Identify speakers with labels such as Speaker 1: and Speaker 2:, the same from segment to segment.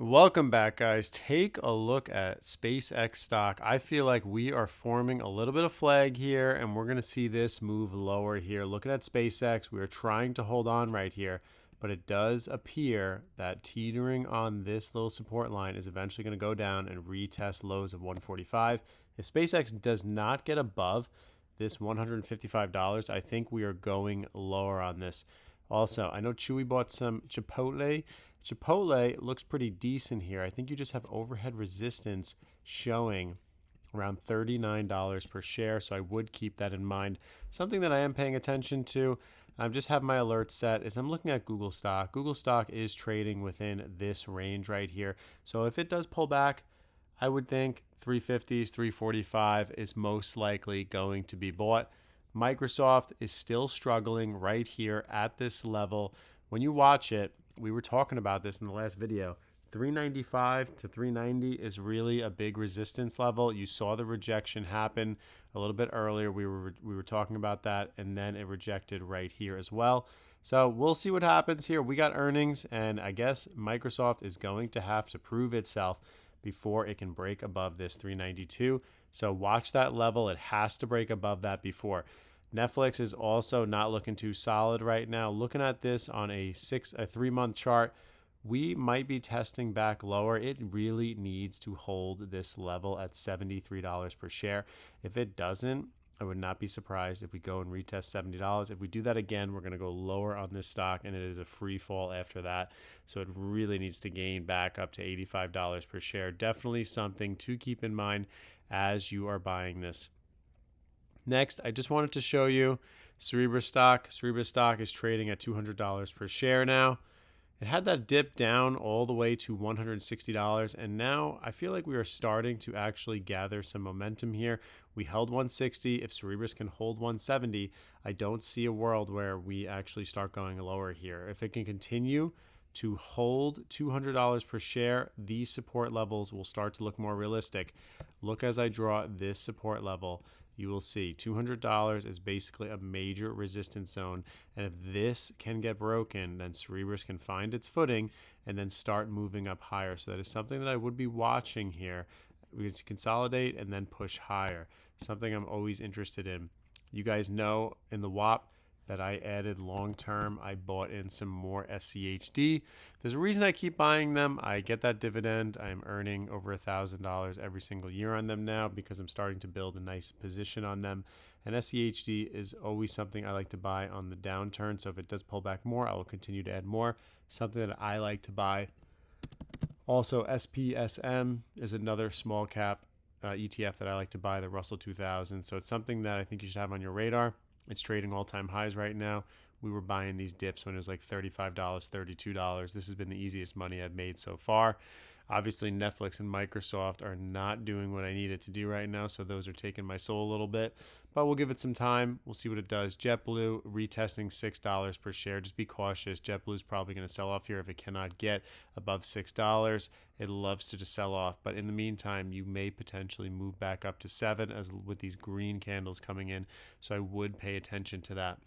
Speaker 1: Welcome back, guys. Take a look at SpaceX stock. I feel like we are forming a little bit of flag here, and we're going to see this move lower here. Looking at SpaceX, we are trying to hold on right here, but it does appear that teetering on this little support line is eventually going to go down and retest lows of 145. If SpaceX does not get above this $155, I think we are going lower on this. Also, I know Chewy bought some Chipotle. Chipotle looks pretty decent here. I think you just have overhead resistance showing around $39 per share, so I would keep that in mind. Something that I am paying attention to, I just have my alert set, is I'm looking at Google stock. Google stock is trading within this range right here. So if it does pull back, I would think 350s, 345 is most likely going to be bought. Microsoft is still struggling right here at this level. When you watch it, we were talking about this in the last video. 395 to 390 is really a big resistance level. You saw the rejection happen a little bit earlier. We were talking about that, and then it rejected right here as well. So we'll see what happens here. We got earnings, and I guess Microsoft is going to have to prove itself before it can break above this 392. So watch that level. It has to break above that before. Netflix is also not looking too solid right now. Looking at this on a 3-month chart, we might be testing back lower. It really needs to hold this level at $73 per share. If it doesn't, I would not be surprised if we go and retest $70. If we do that again, we're going to go lower on this stock, and it is a free fall after that. So it really needs to gain back up to $85 per share. Definitely something to keep in mind as you are buying this. Next, I just wanted to show you Cerebras stock. Cerebras stock is trading at $200 per share now. It had that dip down all the way to $160, and now I feel like we are starting to actually gather some momentum here. We held 160. If Cerebras can hold 170, I don't see a world where we actually start going lower here. If it can continue to hold $200 per share, these support levels will start to look more realistic. Look as I draw this support level. You will see $200 is basically a major resistance zone. And if this can get broken, then Cerebras can find its footing and then start moving up higher. So that is something that I would be watching here. We can consolidate and then push higher. Something I'm always interested in. You guys know in the WAP that I added long term. I bought in some more SCHD. There's a reason I keep buying them. I get that dividend. I'm earning over $1,000 every single year on them now because I'm starting to build a nice position on them. And SCHD is always something I like to buy on the downturn. So if it does pull back more, I will continue to add more. Something that I like to buy. Also, SPSM is another small cap ETF that I like to buy, the Russell 2000. So it's something that I think you should have on your radar. It's trading all-time highs right now. We were buying these dips when it was like $35, $32. This has been the easiest money I've made so far. Obviously, Netflix and Microsoft are not doing what I need it to do right now, so those are taking my soul a little bit. But we'll give it some time. We'll see what it does. JetBlue retesting $6 per share. Just be cautious. JetBlue is probably going to sell off here if it cannot get above $6. It loves to just sell off. But in the meantime, you may potentially move back up to 7 as with these green candles coming in. So I would pay attention to that.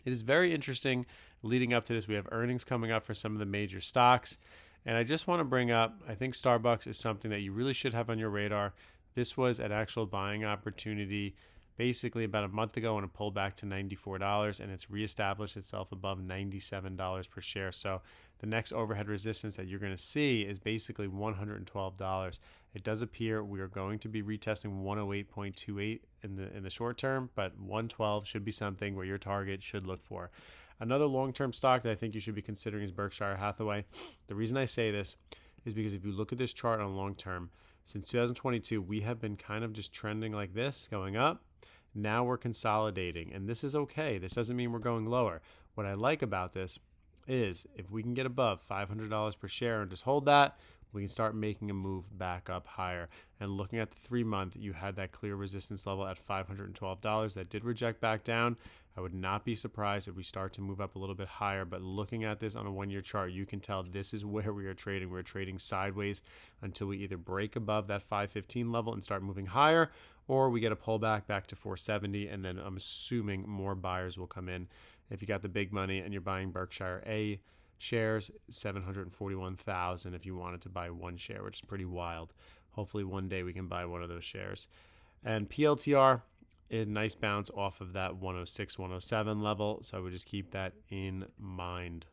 Speaker 1: It is very interesting leading up to this. We have earnings coming up for some of the major stocks. And I just want to bring up, I think Starbucks is something that you really should have on your radar. This was an actual buying opportunity basically about a month ago when it pulled back to $94, and it's reestablished itself above $97 per share. So the next overhead resistance that you're going to see is basically $112. It does appear we are going to be retesting 108.28 in the short term, but 112 should be something where your target should look for. Another long-term stock that I think you should be considering is Berkshire Hathaway. The reason I say this is because if you look at this chart on long-term, since 2022, we have been kind of just trending like this, going up. Now we're consolidating, and this is okay. This doesn't mean we're going lower. What I like about this is if we can get above $500 per share and just hold that, we can start making a move back up higher. And looking at the 3-month, you had that clear resistance level at $512 that did reject back down. I would not be surprised if we start to move up a little bit higher, but looking at this on a 1-year chart, you can tell this is where we are trading. We're trading sideways until we either break above that 515 level and start moving higher, or we get a pullback back to 470, and then I'm assuming more buyers will come in. If you got the big money and you're buying Berkshire, shares, 741,000 if you wanted to buy one share, which is pretty wild. Hopefully one day we can buy one of those shares. And PLTR, a nice bounce off of that 106, 107 level. So I would just keep that in mind.